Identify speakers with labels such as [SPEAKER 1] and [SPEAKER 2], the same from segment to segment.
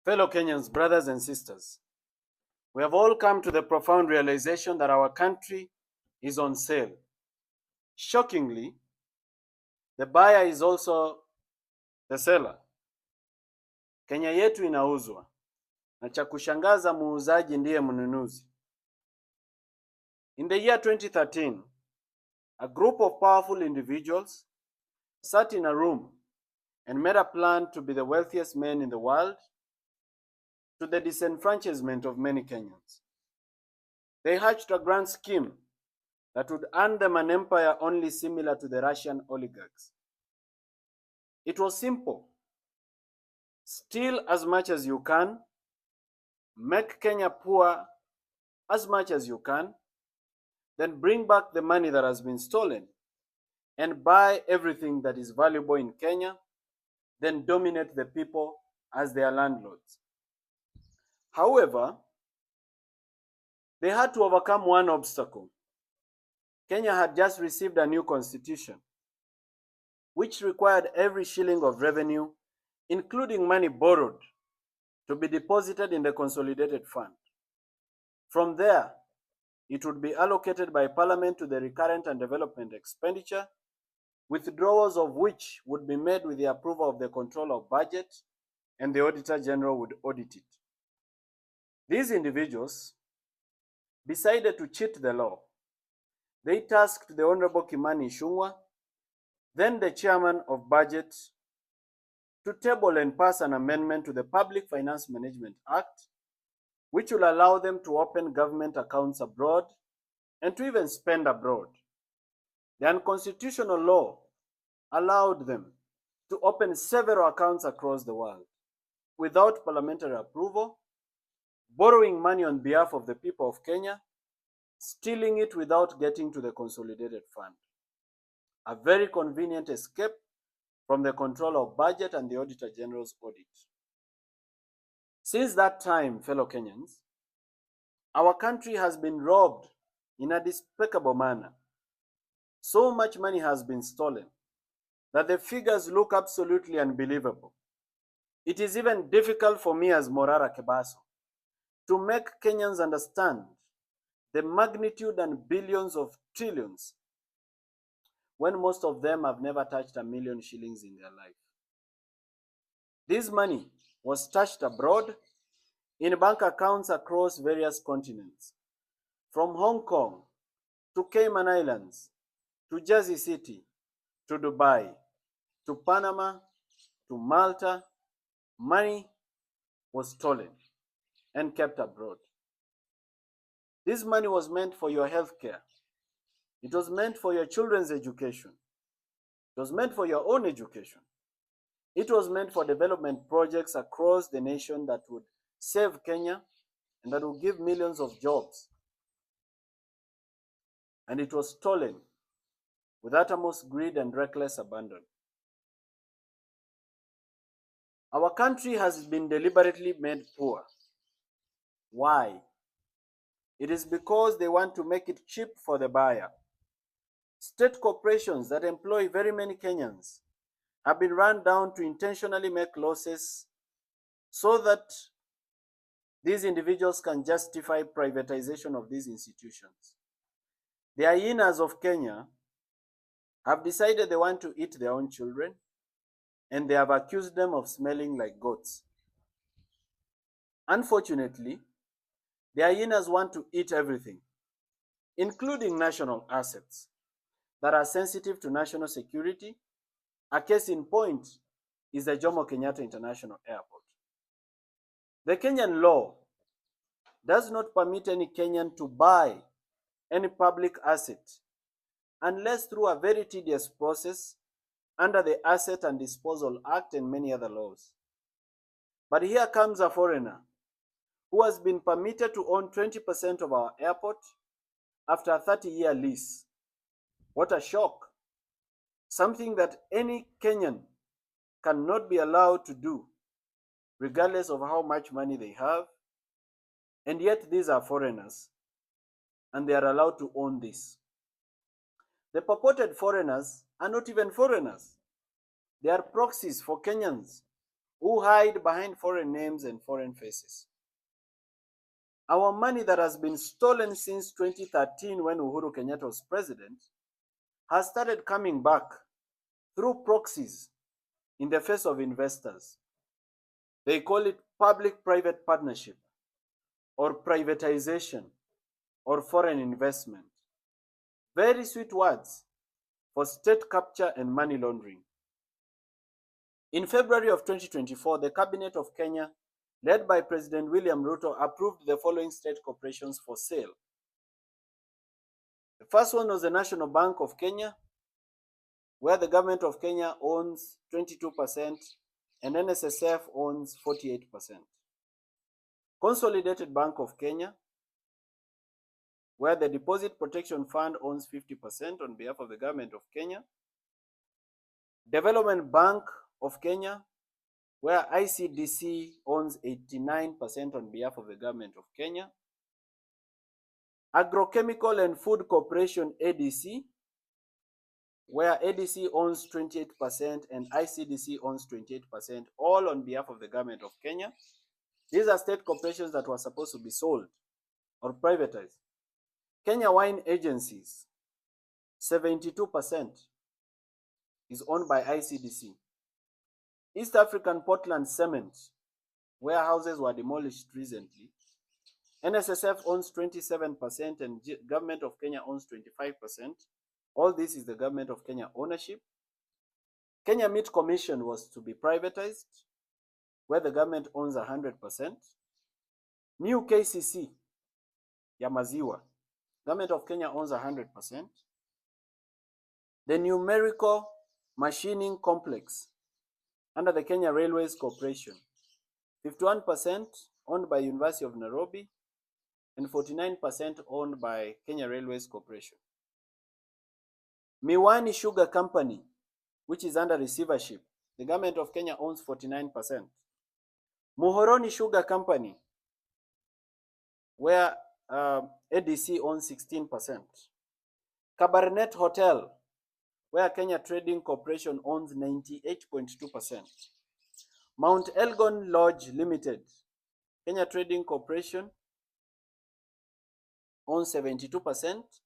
[SPEAKER 1] Fellow Kenyans, brothers and sisters, we have all come to the profound realization that our country is on sale. Shockingly, the buyer is also the seller. Kenya yetu inauzwa, na cha kushangaza muuzaji ndiye mnunuzi. In the year 2013, a group of powerful individuals sat in a room and made a plan to be the wealthiest men in the world, to the disenfranchisement of many Kenyans. They hatched a grand scheme that would earn them an empire only similar to the Russian oligarchs. It was simple. Steal as much as you can, make Kenya poor as much as you can, then bring back the money that has been stolen and buy everything that is valuable in Kenya, then dominate the people as their landlords. However, they had to overcome one obstacle. Kenya had just received a new constitution, which required every shilling of revenue, including money borrowed, to be deposited in the consolidated fund. From there, it would be allocated by Parliament to the recurrent and development expenditure, withdrawals of which would be made with the approval of the Controller of Budget, and the Auditor General would audit it. These individuals decided to cheat the law. They tasked the Honorable Kimani Ichung'wah, then the Chairman of Budget, to table and pass an amendment to the Public Finance Management Act, which will allow them to open government accounts abroad and to even spend abroad. The unconstitutional law allowed them to open several accounts across the world without parliamentary approval, borrowing money on behalf of the people of Kenya, stealing it without getting to the consolidated fund. A very convenient escape from the Controller of Budget and the Auditor General's audit. Since that time, fellow Kenyans, our country has been robbed in a despicable manner. So much money has been stolen that the figures look absolutely unbelievable. It is even difficult for me as MORARA KEBASO to make Kenyans understand the magnitude and billions of trillions when most of them have never touched a million shillings in their life. This money was stashed abroad in bank accounts across various continents, from Hong Kong to Cayman Islands, to Jersey City, to Dubai, to Panama, to Malta. Money was stolen and kept abroad. This money was meant for your health care. It was meant for your children's education. It was meant for your own education. It was meant for development projects across the nation that would save Kenya and that would give millions of jobs. And it was stolen with uttermost greed and reckless abandon. Our country has been deliberately made poor. Why? It is because they want to make it cheap for the buyer. State corporations that employ very many Kenyans have been run down to intentionally make losses so that these individuals can justify privatization of these institutions. The hyenas of Kenya have decided they want to eat their own children, and they have accused them of smelling like goats. Unfortunately, the hyenas want to eat everything, including national assets that are sensitive to national security. A case in point is the Jomo Kenyatta International Airport. The Kenyan law does not permit any Kenyan to buy any public asset unless through a very tedious process under the Asset and Disposal Act and many other laws. But here comes a foreigner who has been permitted to own 20% of our airport after a 30-year lease. What a shock! Something that any Kenyan cannot be allowed to do, regardless of how much money they have. And yet these are foreigners, and they are allowed to own this. The purported foreigners are not even foreigners. They are proxies for Kenyans who hide behind foreign names and foreign faces. Our money that has been stolen since 2013 when Uhuru Kenyatta was president has started coming back through proxies in the face of investors. They call it public-private partnership or privatization or foreign investment. Very sweet words for state capture and money laundering. In February of 2024, the Cabinet of Kenya, led by President William Ruto, approved the following state corporations for sale. The first one was the National Bank of Kenya, where the government of Kenya owns 22% and NSSF owns 48%. Consolidated Bank of Kenya, where the Deposit Protection Fund owns 50% on behalf of the government of Kenya. Development Bank of Kenya, where ICDC owns 89% on behalf of the government of Kenya. Agrochemical and Food Corporation ADC, where ADC owns 28% and ICDC owns 28%, all on behalf of the government of Kenya. These are state corporations that were supposed to be sold or privatized. Kenya Wine Agencies, 72% is owned by ICDC. East African Portland Cement, where houses were demolished recently, NSSF owns 27% and government of Kenya owns 25%. All this is the government of Kenya ownership. Kenya Meat Commission was to be privatized, where the government owns 100%. New KCC, ya maziwa, government of Kenya owns 100%. The Numerical Machining Complex, under the Kenya Railways Corporation, 51% owned by University of Nairobi and 49% owned by Kenya Railways Corporation. Miwani Sugar Company, which is under receivership, the government of Kenya owns 49%. Muhoroni Sugar Company, where ADC owns 16%. Cabernet Hotel, where Kenya Trading Corporation owns 98.2%. Mount Elgon Lodge Limited, Kenya Trading Corporation owns 72%.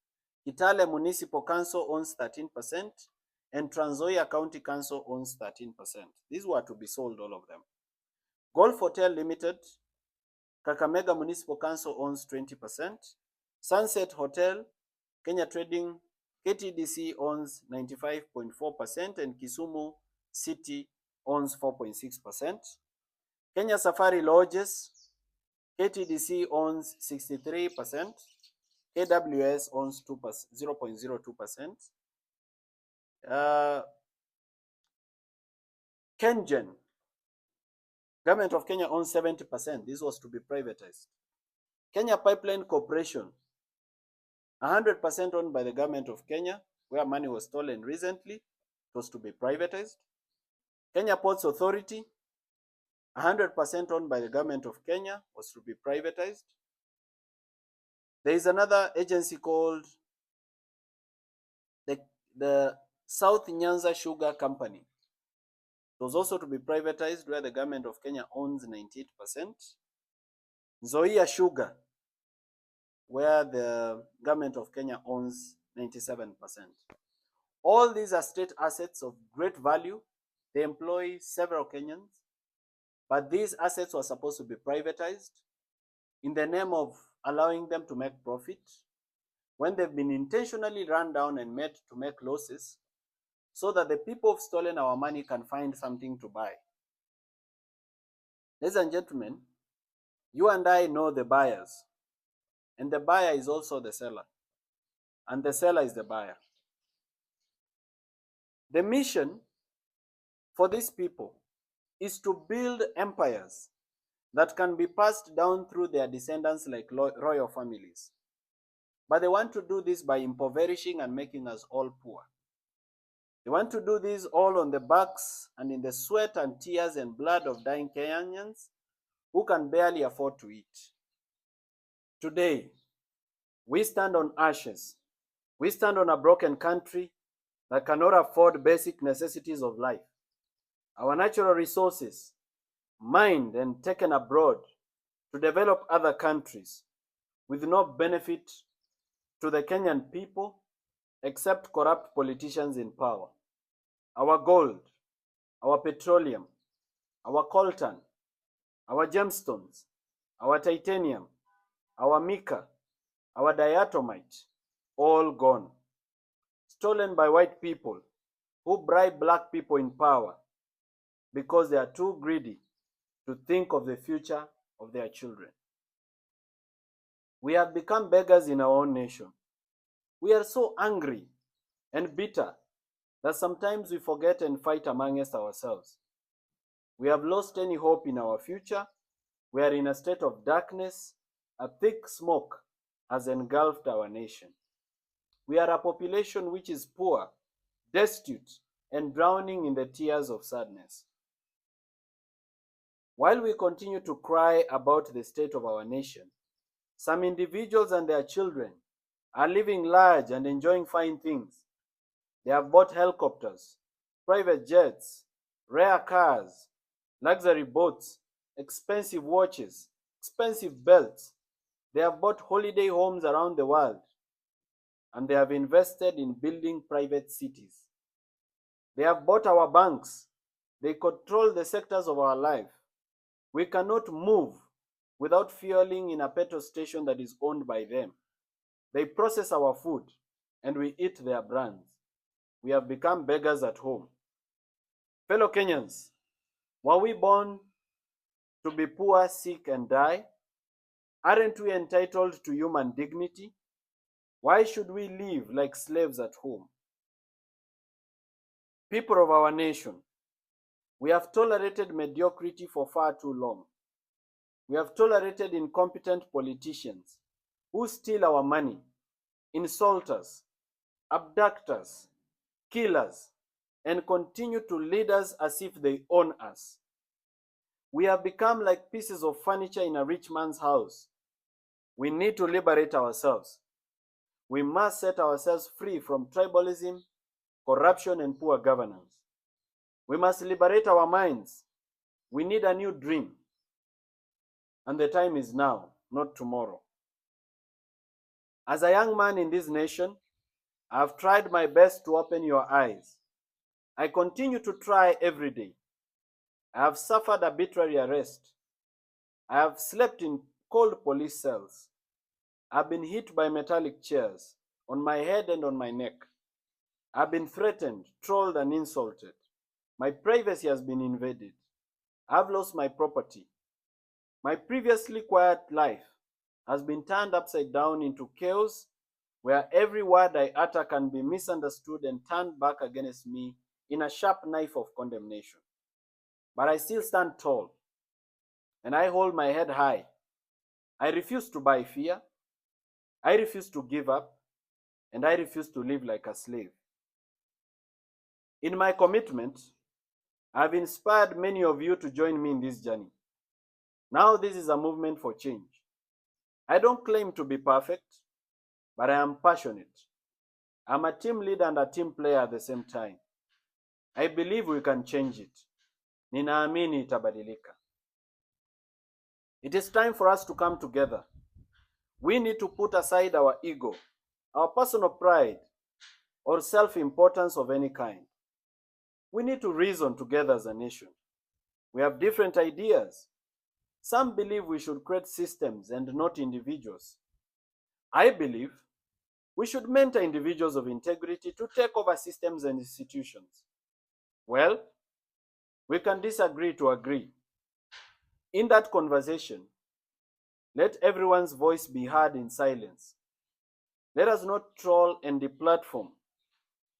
[SPEAKER 1] Kitale Municipal Council owns 13%. And Trans Nzoia County Council owns 13%. These were to be sold, all of them. Golf Hotel Limited, Kakamega Municipal Council owns 20%. Sunset Hotel, Kenya Trading, KTDC owns 95.4% and Kisumu City owns 4.6%. Kenya Safari Lodges, KTDC owns 63%. KWS owns 0.02%. Kengen, government of Kenya owns 70%. This was to be privatized. Kenya Pipeline Corporation, 100% owned by the government of Kenya, where money was stolen recently. It was to be privatized. Kenya Ports Authority, 100% owned by the government of Kenya, was to be privatized. There is another agency called the South Nyanza Sugar Company. It was also to be privatized, where the government of Kenya owns 98%. Nzoia Sugar, where the government of Kenya owns 97%. All these are state assets of great value. They employ several Kenyans, but these assets were supposed to be privatized in the name of allowing them to make profit, when they've been intentionally run down and made to make losses, so that the people who've stolen our money can find something to buy. Ladies and gentlemen, you and I know the buyers, and the buyer is also the seller, and the seller is the buyer. The mission for these people is to build empires that can be passed down through their descendants like royal families. But they want to do this by impoverishing and making us all poor. They want to do this all on the backs and in the sweat and tears and blood of dying Kenyans who can barely afford to eat. Today, we stand on ashes. We stand on a broken country that cannot afford basic necessities of life. Our natural resources mined and taken abroad to develop other countries with no benefit to the Kenyan people except corrupt politicians in power. Our gold, our petroleum, our coltan, our gemstones, our titanium, our mica, our diatomite, all gone. Stolen by white people who bribe black people in power because they are too greedy to think of the future of their children. We have become beggars in our own nation. We are so angry and bitter that sometimes we forget and fight amongst ourselves. We have lost any hope in our future. We are in a state of darkness. A thick smoke has engulfed our nation. We are a population which is poor, destitute, and drowning in the tears of sadness. While we continue to cry about the state of our nation, some individuals and their children are living large and enjoying fine things. They have bought helicopters, private jets, rare cars, luxury boats, expensive watches, expensive belts. They have bought holiday homes around the world, and they have invested in building private cities. They have bought our banks. They control the sectors of our life. We cannot move without fueling in a petrol station that is owned by them. They process our food, and we eat their brands. We have become beggars at home. Fellow Kenyans, were we born to be poor, sick, and die? Aren't we entitled to human dignity? Why should we live like slaves at home? People of our nation, we have tolerated mediocrity for far too long. We have tolerated incompetent politicians who steal our money, insult us, abduct us, kill us, and continue to lead us as if they own us. We have become like pieces of furniture in a rich man's house. We need to liberate ourselves. We must set ourselves free from tribalism, corruption, and poor governance. We must liberate our minds. We need a new dream. And the time is now, not tomorrow. As a young man in this nation, I have tried my best to open your eyes. I continue to try every day. I have suffered arbitrary arrest. I have slept in cold police cells. I have been hit by metallic chairs on my head and on my neck. I have been threatened, trolled, and insulted. My privacy has been invaded. I have lost my property. My previously quiet life has been turned upside down into chaos, where every word I utter can be misunderstood and turned back against me in a sharp knife of condemnation. But I still stand tall, and I hold my head high. I refuse to buy fear. I refuse to give up, and I refuse to live like a slave. In my commitment, I have inspired many of you to join me in this journey. Now this is a movement for change. I don't claim to be perfect, but I am passionate. I'm a team leader and a team player at the same time. I believe we can change it. Ninaamini itabadilika. It is time for us to come together. We need to put aside our ego, our personal pride, or self-importance of any kind. We need to reason together as a nation. We have different ideas. Some believe we should create systems and not individuals. I believe we should mentor individuals of integrity to take over systems and institutions. Well, we can disagree to agree. In that conversation, let everyone's voice be heard in silence. Let us not troll and deplatform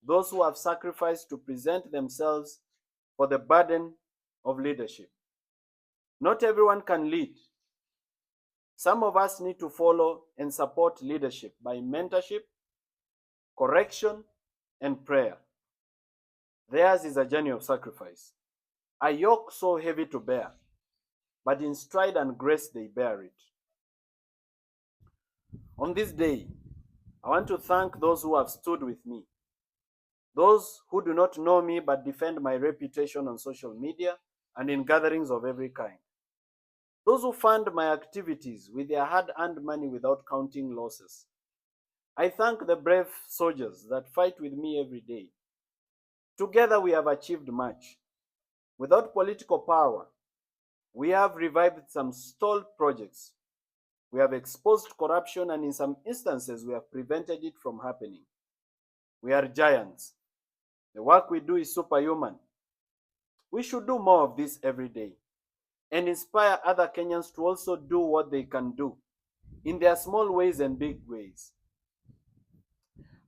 [SPEAKER 1] those who have sacrificed to present themselves for the burden of leadership. Not everyone can lead. Some of us need to follow and support leadership by mentorship, correction, and prayer. Theirs is a journey of sacrifice, a yoke so heavy to bear, but in stride and grace they bear it. On this day, I want to thank those who have stood with me, those who do not know me but defend my reputation on social media, and in gatherings of every kind. Those who fund my activities with their hard-earned money without counting losses. I thank the brave soldiers that fight with me every day. Together we have achieved much. Without political power, we have revived some stalled projects. We have exposed corruption, and in some instances we have prevented it from happening. We are giants. The work we do is superhuman. We should do more of this every day and inspire other Kenyans to also do what they can do in their small ways and big ways.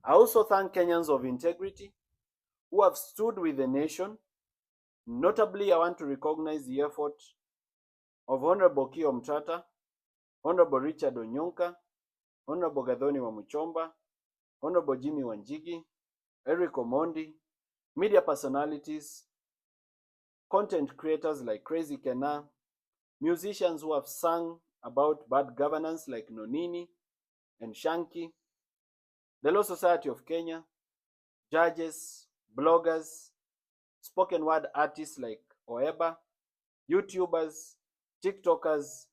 [SPEAKER 1] I also thank Kenyans of integrity who have stood with the nation. Notably, I want to recognize the effort of Honorable Kio Mtata, Honorable Richard Onyonka, Honorable Gathoni Wamuchomba, Honorable Jimmy Wanjigi, Eric Omondi, media personalities, content creators like Crazy Kena, musicians who have sung about bad governance like Nonini and Shanky, the Law Society of Kenya, judges, bloggers, spoken word artists like Oeba, YouTubers, TikTokers,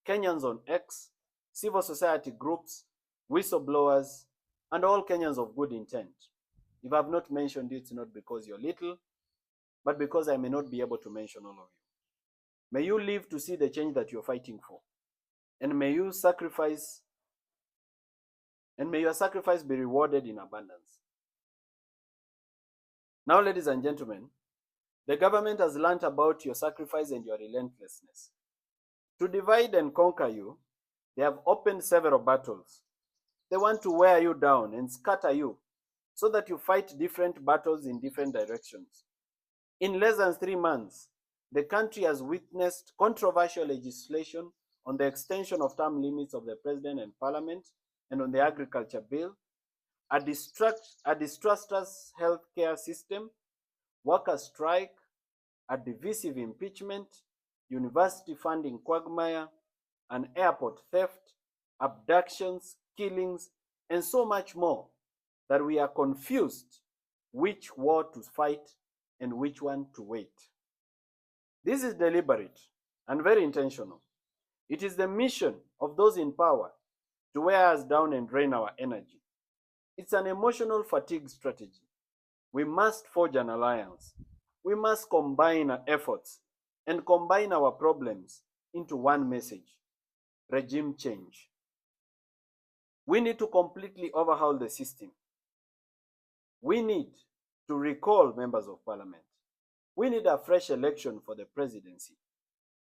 [SPEAKER 1] Kenyans on X, civil society groups, whistleblowers, and all Kenyans of good intent. If I have not mentioned it, it's not because you're little, but because I may not be able to mention all of you. May you live to see the change that you're fighting for. And may you sacrifice, and may your sacrifice be rewarded in abundance. Now, ladies and gentlemen, the government has learned about your sacrifice and your relentlessness. To divide and conquer you, they have opened several battles. They want to wear you down and scatter you so that you fight different battles in different directions. In less than 3 months, the country has witnessed controversial legislation on the extension of term limits of the president and parliament and on the agriculture bill, a disastrous healthcare system, worker strike, a divisive impeachment, university funding quagmire, an airport theft, abductions, killings, and so much more that we are confused which war to fight and which one to wait. This is deliberate and very intentional. It is the mission of those in power to wear us down and drain our energy. It's an emotional fatigue strategy. We must forge an alliance. We must combine our efforts and combine our problems into one message: regime change. We need to completely overhaul the system. We need to recall members of parliament. We need a fresh election for the presidency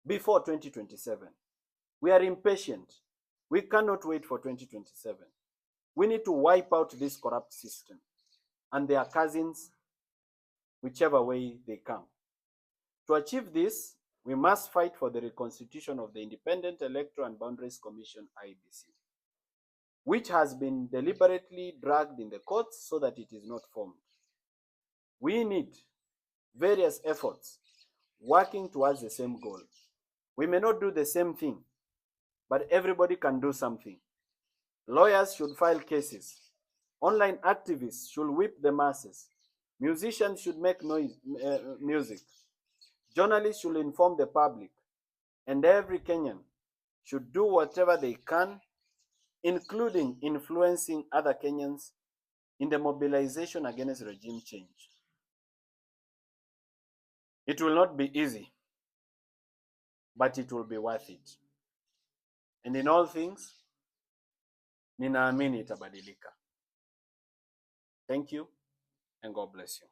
[SPEAKER 1] before 2027. We are impatient. We cannot wait for 2027. We need to wipe out this corrupt system and their cousins, whichever way they come. To achieve this, we must fight for the reconstitution of the Independent Electoral and Boundaries Commission, IEBC, which has been deliberately dragged in the courts so that it is not formed. We need various efforts working towards the same goal. We may not do the same thing, but everybody can do something. Lawyers should file cases. Online activists should whip the masses. Musicians should make music. Journalists should inform the public. And every Kenyan should do whatever they can, including influencing other Kenyans in the mobilization against regime change. It will not be easy, but it will be worth it. And in all things, ninaamini itabadilika. Thank you, and God bless you.